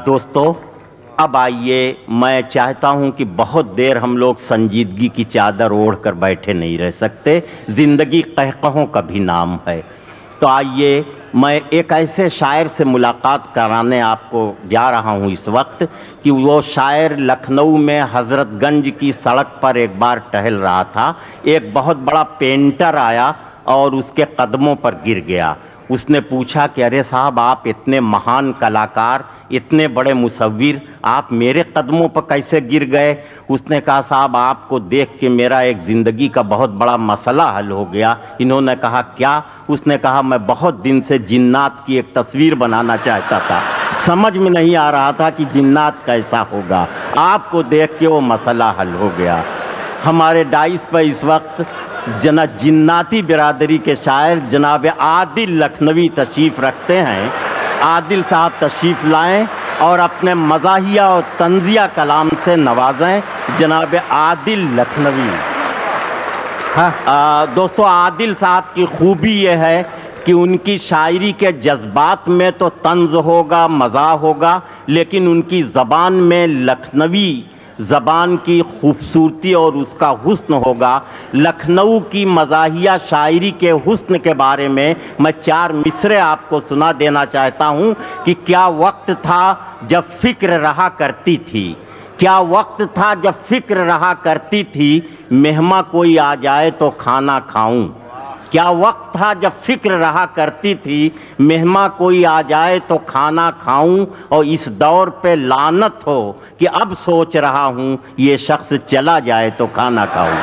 دوستو، اب آئیے، میں چاہتا ہوں کہ بہت دیر ہم لوگ سنجیدگی کی چادر اوڑھ کر بیٹھے نہیں رہ سکتے، زندگی قہقہوں کا بھی نام ہے۔ تو آئیے، میں ایک ایسے شاعر سے ملاقات کرانے آپ کو جا رہا ہوں اس وقت کہ وہ شاعر لکھنؤ میں حضرت گنج کی سڑک پر ایک بار ٹہل رہا تھا، ایک بہت بڑا پینٹر آیا اور اس کے قدموں پر گر گیا۔ اس نے پوچھا کہ ارے صاحب، آپ اتنے مہان کلاکار، اتنے بڑے مصور، آپ میرے قدموں پر کیسے گر گئے؟ اس نے کہا صاحب، آپ کو دیکھ کے میرا ایک زندگی کا بہت بڑا مسئلہ حل ہو گیا۔ انہوں نے کہا کیا؟ اس نے کہا میں بہت دن سے جنات کی ایک تصویر بنانا چاہتا تھا، سمجھ میں نہیں آ رہا تھا کہ جنات کیسا ہوگا، آپ کو دیکھ کے وہ مسئلہ حل ہو گیا۔ ہمارے ڈائس پہ اس وقت جناتی برادری کے شاعر جناب عادل لکھنوی تشریف رکھتے ہیں۔ عادل صاحب تشریف لائیں اور اپنے مزاحیہ اور طنزیہ کلام سے نوازیں جناب عادل لکھنوی۔ دوستو، عادل صاحب کی خوبی یہ ہے کہ ان کی شاعری کے جذبات میں تو طنز ہوگا، مزاح ہوگا، لیکن ان کی زبان میں لکھنوی زبان کی خوبصورتی اور اس کا حسن ہوگا۔ لکھنؤ کی مزاحیہ شاعری کے حسن کے بارے میں 4 مصرے آپ کو سنا دینا چاہتا ہوں کہ کیا وقت تھا جب فکر رہا کرتی تھی، کیا وقت تھا جب فکر رہا کرتی تھی، مہماں کوئی آ جائے تو کھانا کھاؤں۔ کیا وقت تھا جب فکر رہا کرتی تھی، مہماں کوئی آ جائے تو کھانا کھاؤں، اور اس دور پہ لعنت ہو کہ اب سوچ رہا ہوں یہ شخص چلا جائے تو کھانا کھاؤں۔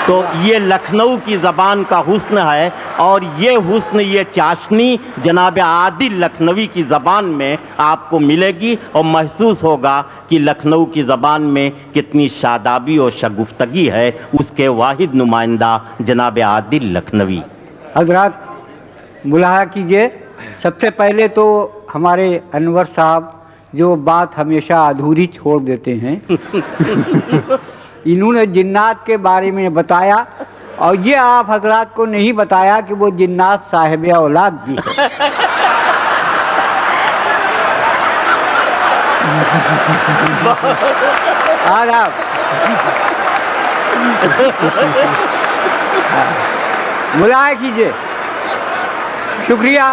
تو یہ لکھنؤ کی زبان کا حسن ہے، اور یہ حسن، یہ چاشنی جناب عادل لکھنوی کی زبان میں آپ کو ملے گی، اور محسوس ہوگا کہ لکھنؤ کی زبان میں کتنی شادابی اور شگفتگی ہے۔ اس کے واحد نمائندہ جناب عادل لکھنوی۔ حضرات ملاحظہ کیجئے، سب سے پہلے تو ہمارے انور صاحب جو بات ہمیشہ ادھوری چھوڑ دیتے ہیں انہوں نے جنات کے بارے میں بتایا، اور یہ آپ حضرات کو نہیں بتایا کہ وہ جنات صاحب اولاد بھی ہے۔ ملاحظہ کیجئے، شکریہ،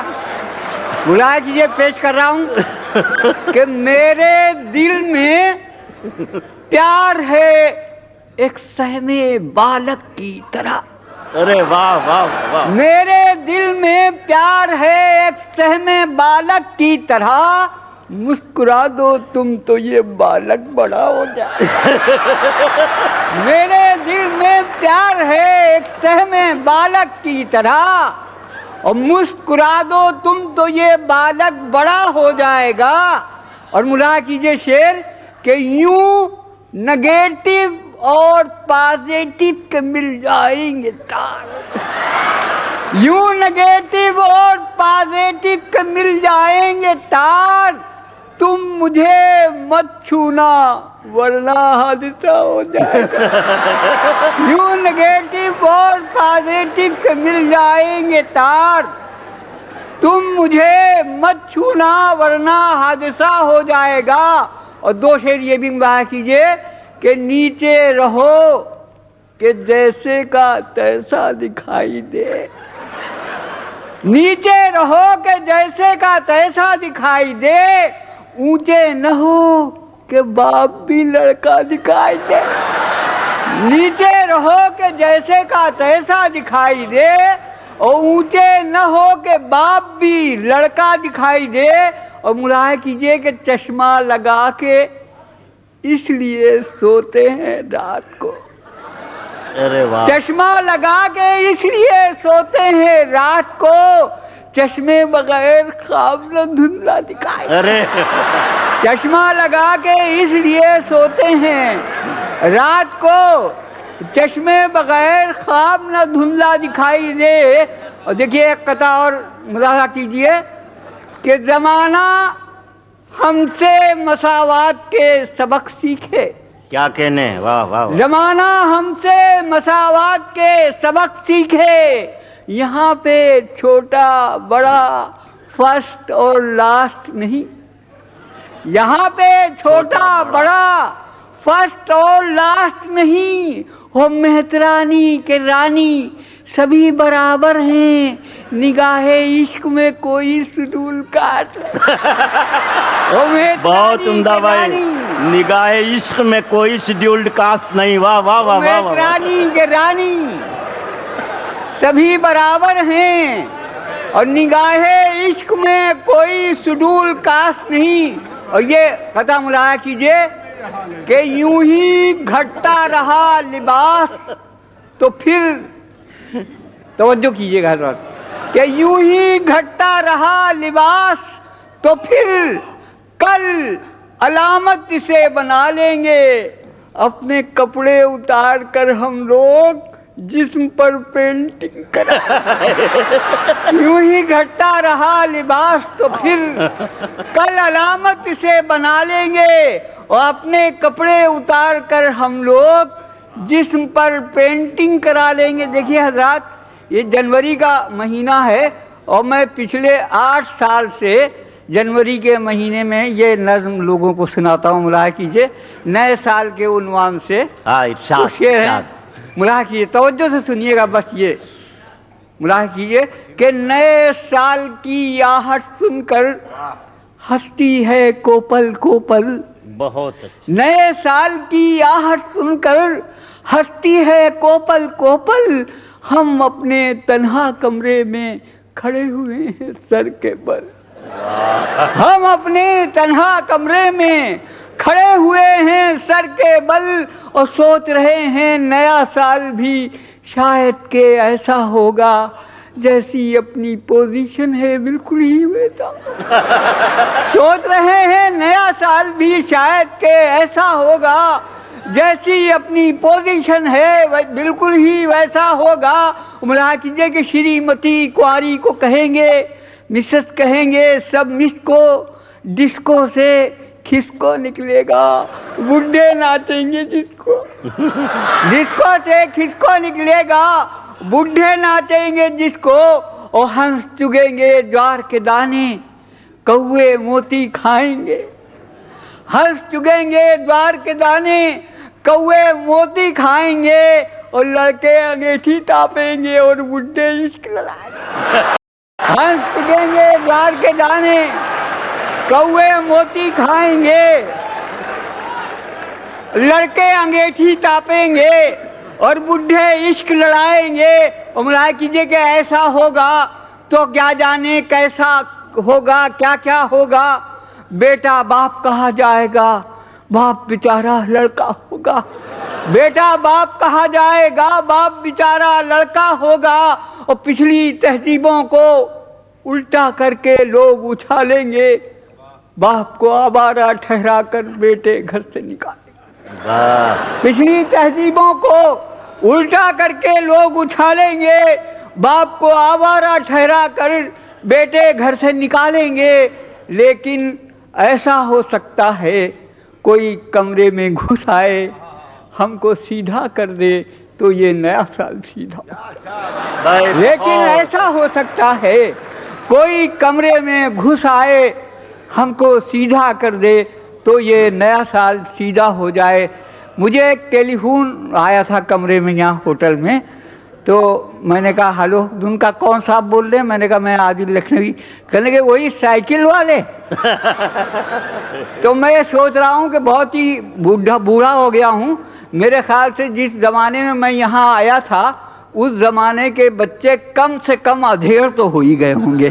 ملاحظہ کیجئے، پیش کر رہا ہوں کہ میرے دل میں پیار ہے ایک سہم بالغ کی طرح۔ ارے واہ واہ واہ! میرے دل میں پیار ہے ایک سہم بالغ کی طرح، مسکرا دو تم تو یہ بالغ بڑا ہو جائے۔ میرے دل میں پیار ہے ایک سہم بالغ کی طرح، اور مسکرا دو تم تو یہ بالغ بڑا ہو جائے گا۔ اور ملاحظہ کیجئے شعر کہ یوں نگیٹو اور پازیٹو کے مل جائیں گے تار، یوں نگیٹو اور پازیٹو کے مل جائیں گے تار، تم مجھے مت چھونا ورنہ حادثہ ہو جائے گا۔ یوں نگیٹو اور پازیٹو کے مل جائیں گے تار، تم مجھے مت چھونا ورنہ حادثہ ہو جائے گا۔ اور 2 شعر یہ بھی ملاحظہ کیجئے کہ نیچے رہو کہ جیسے کا تیسا دکھائی دے، نیچے رہو کہ جیسے کا تیسا دکھائی دے، اونچے نہ ہو کہ باپ بھی لڑکا دکھائی دے۔ نیچے رہو کہ جیسے کا تیسا دکھائی دے، اور اونچے نہ ہو کہ باپ بھی لڑکا دکھائی دے۔ اور ملاحظہ کیجئے کہ چشمہ لگا کے اس لیے سوتے ہیں رات کو، ارے واہ! چشمہ لگا کے اس لیے سوتے ہیں رات کو، چشمے بغیر خواب نہ دھندلا دکھائی دے۔ ارے چشمہ لگا کے اس لیے سوتے ہیں رات کو، چشمے بغیر خواب نہ دھندلا دکھائی دے۔ اور دیکھیے ایک قطعہ اور ملاحظہ کیجئے کہ زمانہ ہم سے مساوات کے سبق سیکھے، کیا کہنے، واہ واہ واہ! زمانہ ہم سے مساوات کے سبق سیکھے، یہاں پہ چھوٹا بڑا فرسٹ اور لاسٹ نہیں، یہاں پہ چھوٹا بڑا فرسٹ اور لاسٹ نہیں ہو، مہترانی کے رانی سبھی برابر ہیں، نگاہ عشق میں کوئی سڈول کاسٹ بہت عمدہ بھائی، نگاہ عشق میں کوئی شیڈیولڈ کاسٹ نہیں، واہ واہ واہ واہ واہ، رانی کے رانی سبھی برابر ہیں اور نگاہ عشق میں کوئی شیڈول کاسٹ نہیں۔ اور یہ پتہ ملاحظہ کیجئے کہ یوں ہی گھٹتا رہا لباس تو پھر، توجہ کیجئے گا حضرات، کہ یوں ہی گھٹتا رہا لباس تو پھر کل علامت اسے بنا لیں گے، اپنے کپڑے اتار کر ہم لوگ جسم پر پینٹنگ کرا، یوں ہی گھٹتا رہا لباس تو پھر کل علامت اسے بنا لیں گے اور اپنے کپڑے اتار کر ہم لوگ جسم پر پینٹنگ کرا لیں گے۔ دیکھیے حضرات، یہ جنوری کا مہینہ ہے اور میں پچھلے 8 سال سے جنوری کے مہینے میں یہ نظم لوگوں کو سناتا ہوں، ملاحظہ کیجئے، نئے سال کے عنوان سے شعر، ملاحظہ کیجئے، توجہ سے سنیے گا، بس یہ ملاحظہ کیجئے کہ نئے سال کی آہٹ سن کر ہستی ہے کوپل کوپل، بہت اچھا، نئے سال کی آہٹ سن کر ہستی ہے کوپل کوپل، ہم اپنے تنہا کمرے میں کھڑے ہوئے ہیں سر کے بل، ہم اپنے تنہا کمرے میں کھڑے ہوئے ہیں سر کے بل اور سوچ رہے ہیں نیا سال بھی شاید کہ ایسا ہوگا جیسی اپنی پوزیشن ہے بالکل ہی ویسا، سوچ رہے ہیں نیا سال بھی شاید کہ ایسا ہوگا جیسی اپنی پوزیشن ہے بالکل ہی ویسا ہوگا۔ ملاحظہ کیجیے کہ شریمتی کنواری کو کہیں گے، مسز کہیں گے، سب مس کو ڈسکو سے کھسکو نکلے گا، بڈھے ناچیں گے ڈسکو، ڈسکو سے کھسکو نکلے گا، بڈھے ناچیں گے ڈسکو اور ہنس چگیں گے جوار کے دانے، کوے موتی کھائیں گے، ہنس چگیں گے جوار کے دانے، کوے موتی کھائیں گے اور لڑکے انگیٹھی ٹاپیں گے اور بڈھے عشق لڑائیں گے، ہنس چگیں گے جوار کے دانے، کوے موتی کھائیں گے، لڑکے انگیٹھی ٹاپیں گے اور بڈھے عشق لڑائیں گے۔ اور ملاحظہ کیجئے کہ ایسا ہوگا تو کیا جانے کیسا ہوگا، کیا کیا ہوگا، بیٹا باپ کہا جائے گا، باپ بیچارہ لڑکا ہوگا، بیٹا باپ کہا جائے گا، باپ بیچارہ لڑکا ہوگا اور پچھلی تہذیبوں کو الٹا کر کے لوگ اچھالیں گے، باپ کو آوارہ ٹھہرا کر بیٹے گھر سے نکالیں گے، پچھلی تہذیبوں کو الٹا کر کے لوگ اچھالیں گے، باپ کو آوارہ ٹھہرا کر بیٹے گھر سے نکالیں گے۔ لیکن ایسا ہو سکتا ہے کوئی کمرے میں گھس آئے ہم کو سیدھا کر دے تو یہ نیا سال سیدھا ہو، لیکن ایسا ہو سکتا ہے کوئی کمرے میں گھس آئے ہم کو سیدھا کر دے تو یہ نیا سال سیدھا ہو جائے۔ مجھے ایک ٹیلی فون آیا تھا کمرے میں یہاں ہوٹل میں، تو میں نے کہا ہلو، ان کا کون صاحب بول رہے ہیں؟ میں نے کہا میں عادل لکھنوی، کہنے کہ وہی سائیکل والے۔ تو میں یہ سوچ رہا ہوں کہ بہت ہی بوڑھا ہو گیا ہوں، میرے خیال سے جس زمانے میں میں یہاں آیا تھا اس زمانے کے بچے کم سے کم ادھیڑ تو ہو ہی گئے ہوں گے،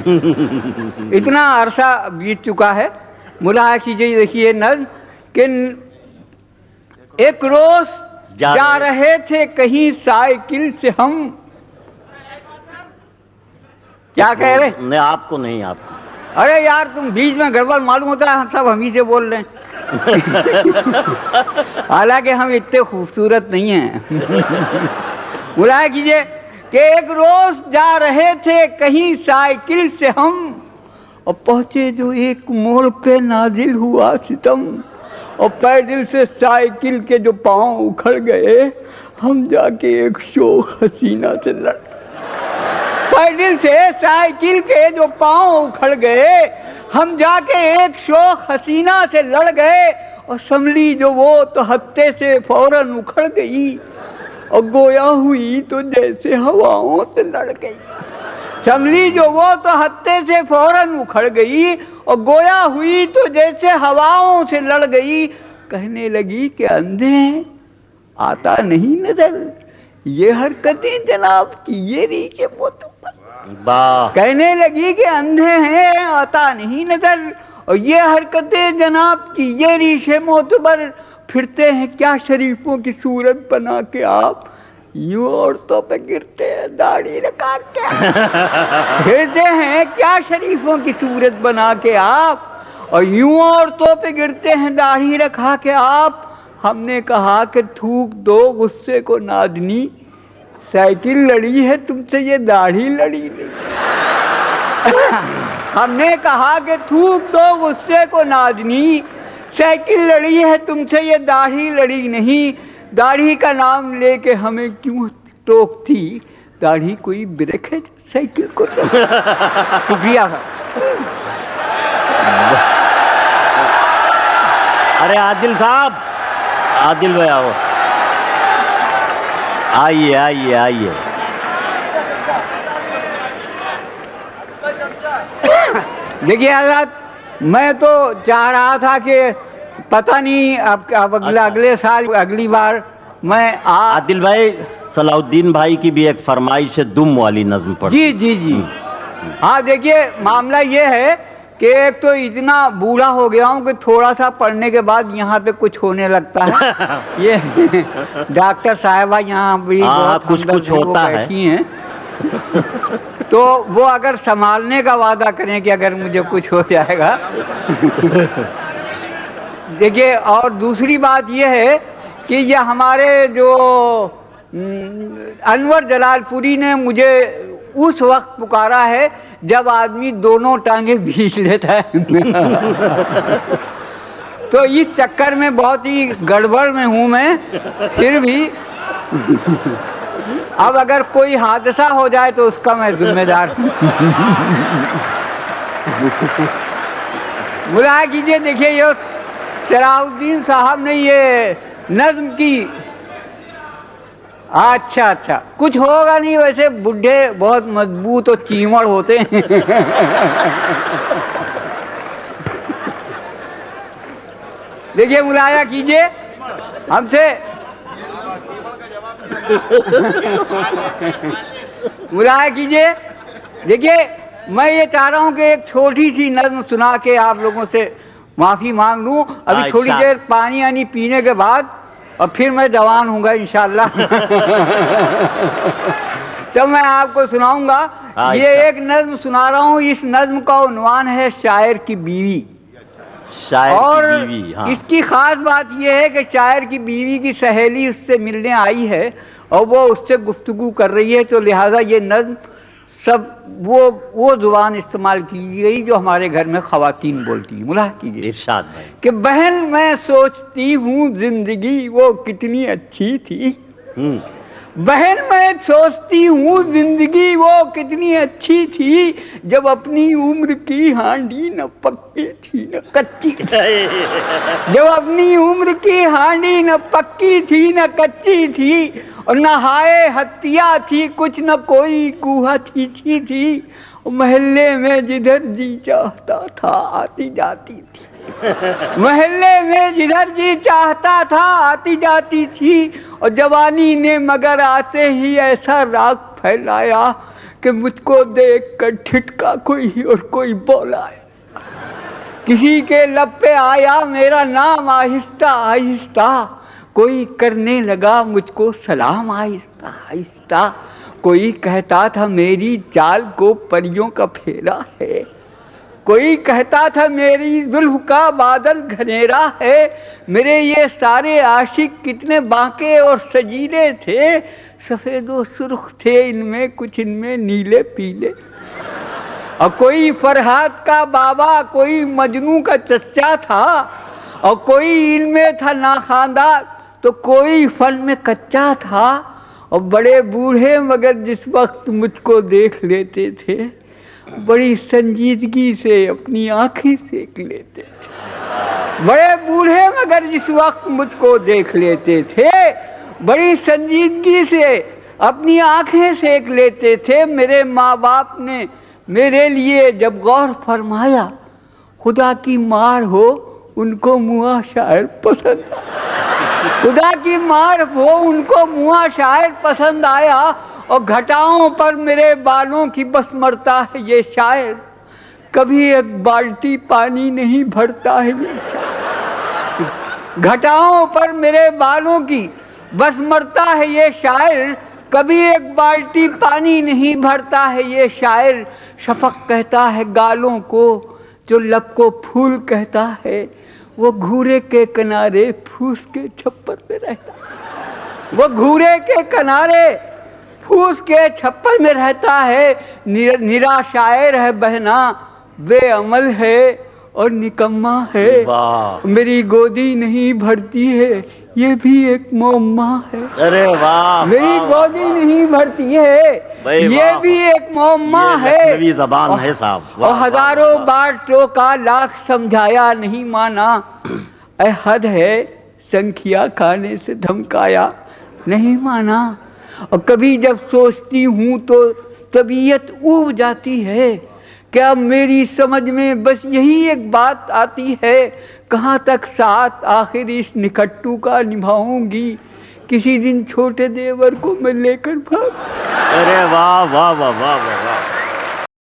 اتنا عرصہ بیت چکا ہے۔ ملاحظہ کیجیے، دیکھیے نظم کہ ایک روز جا رہے تھے کہیں سائیکل سے ہم، کیا کہہ رہے؟ نہیں آپ کو نہیں، آپ کو۔ ارے یار تم بیچ میں گڑبڑ معلوم ہوتا ہے، ہم سب ہم ہی سے بول رہے ہیں، حالانکہ ہم اتنے خوبصورت نہیں ہیں۔ ملاحظہ کیجیے کہ ایک روز جا رہے تھے کہیں سائیکل سے ہم، اور پہنچے جو ایک موڑ پہ نازل ہوا ستم، اور پیڈل سے سائیکل کے جو پاؤں اکھڑ گئے، ہم جا کے ایک شوخ حسینہ سے لڑ، پیڈل سے سائیکل کے جو پاؤں اکھڑ گئے ہم جا کے ایک شوخ حسینہ سے لڑ گئے اور سنبھلی جو وہ تو ہتے سے فوراً اکھڑ گئی اور گویا ہوئی تو جیسے ہواؤں سے لڑ گئی. سنبھلی جو وہ تو ہتے سے فوراً اکھڑ گئی اور گویا ہوئی تو جیسے ہواؤں سے لڑ گئی. کہنے لگی کہ اندھے ہیں آتا نہیں نظر یہ حرکتیں جناب کی یہ ریچے معتبر. کہنے لگی کہ اندھے ہیں آتا نہیں نظر اور یہ حرکتیں جناب کی یہ ریشے معتبر. پھرتے ہیں کیا شریفوں کی صورت بنا کے آپ یوں عورتوں پہ گرتے ہیں داڑھی رکھا کے. پھرتے ہیں کیا شریفوں کی صورت بنا کے آپ اور یوں عورتوں پہ گرتے ہیں داڑھی رکھا کے آپ. ہم نے کہا کہ تھوک دو غصے کو نادنی سائیکل لڑی ہے تم سے یہ داڑھی لڑی نہیں. ہم نے کہا کہ تھوک دو غصے کو نادنی سائیکل لڑی ہے تم سے یہ داڑھی لڑی نہیں. داڑھی کا نام لے کے ہمیں کیوں ٹوکتی داڑھی کوئی بریک ہے سائیکل کو. شکریہ. ارے عادل صاحب عادل بھائی آؤ آئیے آئیے آئیے. دیکھیے حضرت میں تو چاہ رہا تھا کہ پتہ نہیں اب اگلے سال اگلی بار میں عادل بھائی صلاح الدین بھائی کی بھی ایک فرمائش ہے دم والی نظم پڑھ. جی جی جی ہاں. دیکھیے معاملہ یہ ہے کہ ایک تو اتنا بوڑھا ہو گیا ہوں کہ تھوڑا سا پڑھنے کے بعد یہاں پہ کچھ ہونے لگتا ہے. یہ ڈاکٹر صاحبہ یہاں بھی کچھ ہوتا ہے ہیں تو وہ اگر سنبھالنے کا وعدہ کریں کہ اگر مجھے کچھ ہو جائے گا. دیکھیے اور دوسری بات یہ ہے کہ یہ ہمارے جو انور جلال پوری نے مجھے اس وقت پکارا ہے جب آدمی دونوں ٹانگیں بھیج لیتا ہے. تو اس چکر میں بہت ہی گڑبڑ میں ہوں میں. پھر بھی اب اگر کوئی حادثہ ہو جائے تو اس کا میں ذمہ دار ہوں. ملاحظہ کیجیے. دیکھیے یہ صلاح الدین صاحب نے یہ نظم کی. اچھا کچھ ہوگا نہیں ویسے بڈھے بہت مضبوط اور چیمڑ ہوتے ہیں. دیکھیے ملاحظہ کیجیے ہم سے ملاحظہ کیجیے. دیکھیے میں یہ چاہ رہا ہوں کہ ایک چھوٹی سی نظم سنا کے آپ لوگوں سے معافی مانگ لوں. ابھی تھوڑی دیر پانی آنی پینے کے بعد اور پھر میں جوان ہوں گا انشاءاللہ. تو میں آپ کو سناؤں گا. یہ ایک نظم سنا رہا ہوں. اس نظم کا عنوان ہے شاعر کی بیوی. اور اس کی خاص بات یہ ہے کہ شاعر کی بیوی کی سہیلی اس سے ملنے آئی ہے اور وہ اس سے گفتگو کر رہی ہے. تو لہٰذا یہ نظم سب وہ زبان استعمال کی گئی جو ہمارے گھر میں خواتین بولتی ہیں. ملاحظہ کیجیے. ارشاد بھائی کہ بہن میں سوچتی ہوں زندگی وہ کتنی اچھی تھی. بہن میں سوچتی ہوں زندگی وہ کتنی اچھی تھی جب اپنی عمر کی ہانڈی نہ پکی تھی نہ کچی تھی. جب اپنی عمر کی ہانڈی نہ پکی تھی نہ کچی تھی اور نہ ہائے ہتیا تھی کچھ نہ کوئی کوہا تھی. محلے میں جدھر جی چاہتا تھا آتی جاتی تھی. محلے میں جدھر جی چاہتا تھا آتی جاتی تھی. اور جوانی نے مگر آتے ہی ایسا راگ پھیلایا کہ مجھ کو دیکھ کر ٹھٹکا کوئی اور کوئی بولا. کسی کے لب پہ آیا میرا نام آہستہ آہستہ. کوئی کرنے لگا مجھ کو سلام آہستہ آہستہ. کوئی کہتا تھا میری چال کو پریوں کا پھیرا ہے. کوئی کہتا تھا میری زلف کا بادل گھنیرا ہے. میرے یہ سارے عاشق کتنے بانکے اور سجیلے تھے. سفید و سرخ تھے ان میں کچھ ان میں نیلے پیلے. اور کوئی فرحات کا بابا کوئی مجنوں کا چچا تھا اور کوئی ان میں تھا ناخواندہ تو کوئی فن میں کچا تھا. اور بڑے بوڑھے مگر جس وقت مجھ کو دیکھ لیتے تھے بڑی سنجیدگی سے اپنی آنکھیں سینک لیتے تھے، بڑے بوڑھے مگر جس وقت مجھ کو دیکھ لیتے تھے بڑی سنجیدگی سے اپنی آنکھیں سینک لیتے تھے۔ میرے ماں باپ نے میرے لیے جب غور فرمایا، خدا کی مار ہو ان کو موا شاعر پسند، خدا کی مار ہو ان کو موا شاعر پسند آیا، اور گھٹاؤں پر میرے بالوں کی بس مرتا ہے یہ شاعر، کبھی ایک بالٹی پانی نہیں بھرتا ہے یہ شاعر، گھٹاؤں پر میرے بالوں کی بس مرتا ہے یہ شاعر، کبھی ایک بالٹی پانی نہیں بھرتا ہے یہ شاعر، شفق کہتا ہے گالوں کو جو لب کو پھول کہتا ہے، وہ گھورے کے کنارے پھوس کے چھپر میں رہتا ہے، وہ گھورے کے کنارے پھوس کے چھپر میں رہتا ہے، نرا شاعر ہے بہنا، بے عمل ہے اور نکما ہے، واہ، میری گودی نہیں بھرتی ہے یہ بھی ایک معمہ ہے، ارے واہ، میری گودی نہیں بھرتی ہے بھائی یہ واہ، بھی ایک معمہ یہ ہے، لکھنوی زبان ہے صاحب، اور واہ، واہ، ہزاروں واہ۔ بار ٹوکا لاکھ سمجھایا نہیں مانا، اے حد ہے سنکھیا کھانے سے دھمکایا نہیں مانا، اور کبھی جب سوچتی ہوں تو طبیعت اوب جاتی ہے کہ اب میری سمجھ میں بس یہی ایک بات آتی ہے، کہاں تک ساتھ آخر اس نکھٹو کا نبھاؤں گی، کسی دن چھوٹے دیور کو میں لے کر بھاگ۔ ارے واہ واہ واہ واہ واہ واہ۔